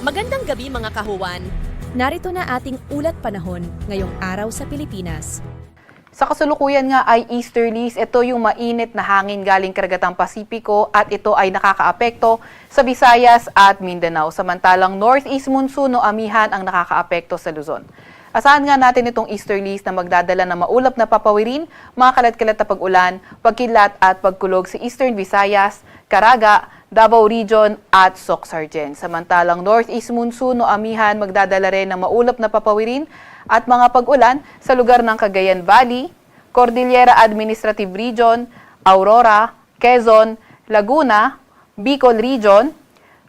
Magandang gabi mga kahuwan. Narito na ating ulat panahon ngayong araw sa Pilipinas. Sa kasalukuyan nga ay easterlies, ito yung mainit na hangin galing karagatang Pasipiko at ito ay nakakaapekto sa Visayas at Mindanao. Samantalang northeast monsoon o amihan ang nakakaapekto sa Luzon. Asahan nga natin itong easterlies na magdadala ng maulap na papawirin, mga kalat-kalat na pag-ulan, pagkidlat at pagkulog sa Eastern Visayas, Caraga, Davao Region at Soc-Sargen. Samantalang northeast monsoon o amihan magdadala rin ng maulap na papawirin at mga pag-ulan sa lugar ng Cagayan Valley, Cordillera Administrative Region, Aurora, Quezon, Laguna, Bicol Region,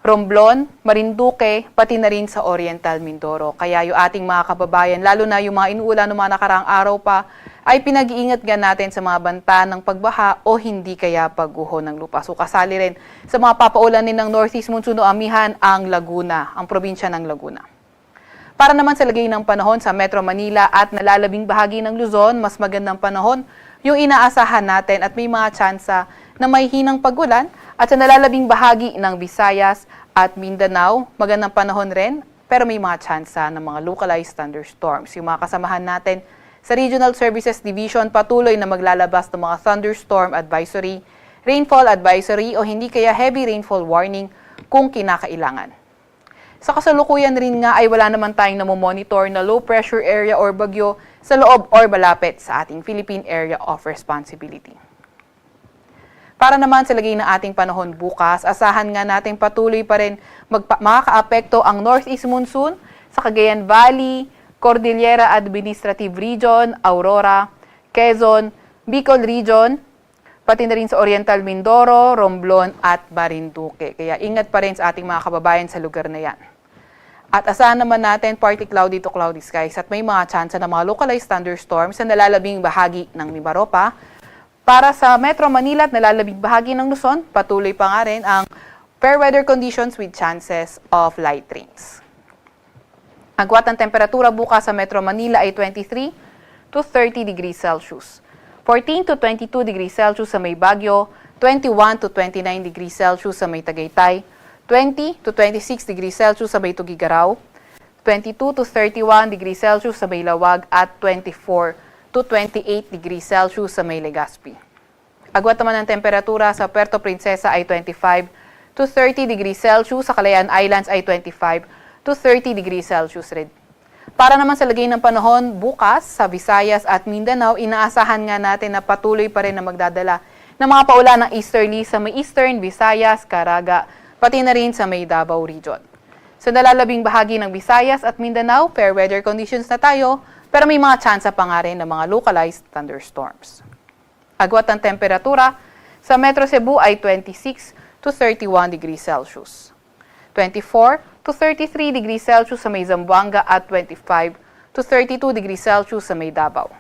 Romblon, Marinduque, pati na rin sa Oriental Mindoro. Kaya yung ating mga kababayan, lalo na yung mga inuulan ng mga nakaraang araw pa, ay pinag-iingat nga natin sa mga banta ng pagbaha o hindi kaya pagguho ng lupa. So kasali rin sa mga papaulanin ng northeast monsoon o amihan ang Laguna, ang probinsya ng Laguna. Para naman sa lagay ng panahon sa Metro Manila at nalalabing bahagi ng Luzon, mas magandang panahon yung inaasahan natin at may mga tsansa na may hinang pag-ulan at sa nalalabing bahagi ng Visayas at Mindanao, magandang panahon rin pero may mga tsansa ng mga localized thunderstorms. Yung mga kasamahan natin sa Regional Services Division patuloy na maglalabas ng mga thunderstorm advisory, rainfall advisory o hindi kaya heavy rainfall warning kung kinakailangan. Sa kasalukuyan rin nga ay wala naman tayong namomonitor na low pressure area or bagyo sa loob or malapit sa ating Philippine Area of Responsibility. Para naman sa lagay ng ating panahon bukas, asahan nga natin patuloy pa rin makakaapekto ang northeast monsoon sa Cagayan Valley, Cordillera Administrative Region, Aurora, Quezon, Bicol Region, pati na rin sa Oriental Mindoro, Romblon at Marinduque. Kaya ingat pa rin sa ating mga kababayan sa lugar na yan. At asahan naman natin partly cloudy to cloudy skies at may mga tsansa ng mga localized thunderstorms sa nalalabing bahagi ng Mimaropa. Para sa Metro Manila at nalalabing bahagi ng Luzon, patuloy pa nga rin ang fair weather conditions with chances of light rains. Agwat ng temperatura bukas sa Metro Manila ay 23 to 30 degrees Celsius. 14 to 22 degrees Celsius sa may Baguio, 21 to 29 degrees Celsius sa may Tagaytay, 20 to 26 degrees Celsius sa may Tugigaraw, 22 to 31 degrees Celsius sa may Lawag at 24 to 28 degrees Celsius sa may Legazpi. Agwat naman ng temperatura sa Puerto Princesa ay 25 to 30 degrees Celsius, sa Calayan Islands ay 25 to 30 degrees Celsius rin. Para naman sa lagay ng panahon bukas sa Visayas at Mindanao, inaasahan nga natin na patuloy pa rin na magdadala ng mga paulan ng easterly sa may Eastern Visayas, Caraga, pati na rin sa may Davao Region. Sa nalalabing bahagi ng Visayas at Mindanao, fair weather conditions na tayo, pero may mga tsansa pa nga rin ng mga localized thunderstorms. Agwat ng temperatura sa Metro Cebu ay 26 to 31 degrees Celsius. 24 to 33 degrees Celsius sa may Zamboanga at 25 to 32 degrees Celsius sa may Davao.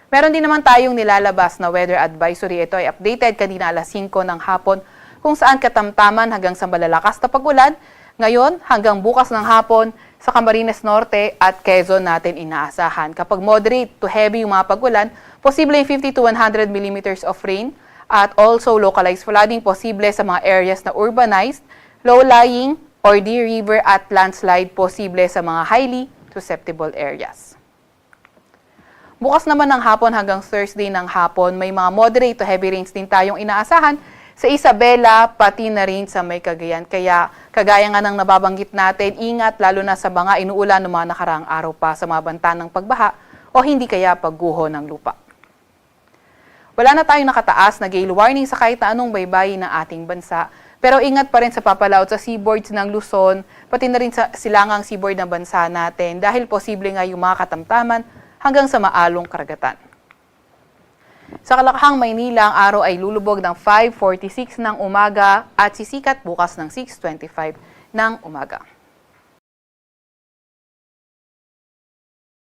Meron din naman tayong nilalabas na weather advisory. Ito ay updated kanina alas 5 ng hapon kung saan katamtaman hanggang sa malalakas na pag-ulan. Ngayon hanggang bukas ng hapon sa Camarines Norte at Quezon natin inaasahan. Kapag moderate to heavy yung mga pag-ulan, posible 50 to 100 millimeters of rain at also localized flooding posible sa mga areas na urbanized, low-lying, or near river at landslide posible sa mga highly susceptible areas. Bukas naman ng hapon hanggang Thursday ng hapon, may mga moderate to heavy rains din tayong inaasahan sa Isabela, pati na rin sa may Cagayan. Kaya kagaya nga ng nababanggit natin, ingat lalo na sa mga inuulan ng mga nakaraang araw pa sa mga banta ng pagbaha o hindi kaya pagguho ng lupa. Wala na tayong nakataas na gale warning sa kahit na anong baybayin ng ating bansa. Pero ingat pa rin sa papalaot sa seaboards ng Luzon, pati na rin sa silangang seaboard ng bansa natin dahil posible nga yung mga katamtaman hanggang sa maalong karagatan. Sa Kalakahang, Maynila, ang araw ay lulubog ng 5:46 ng umaga at sisikat bukas ng 6:25 ng umaga.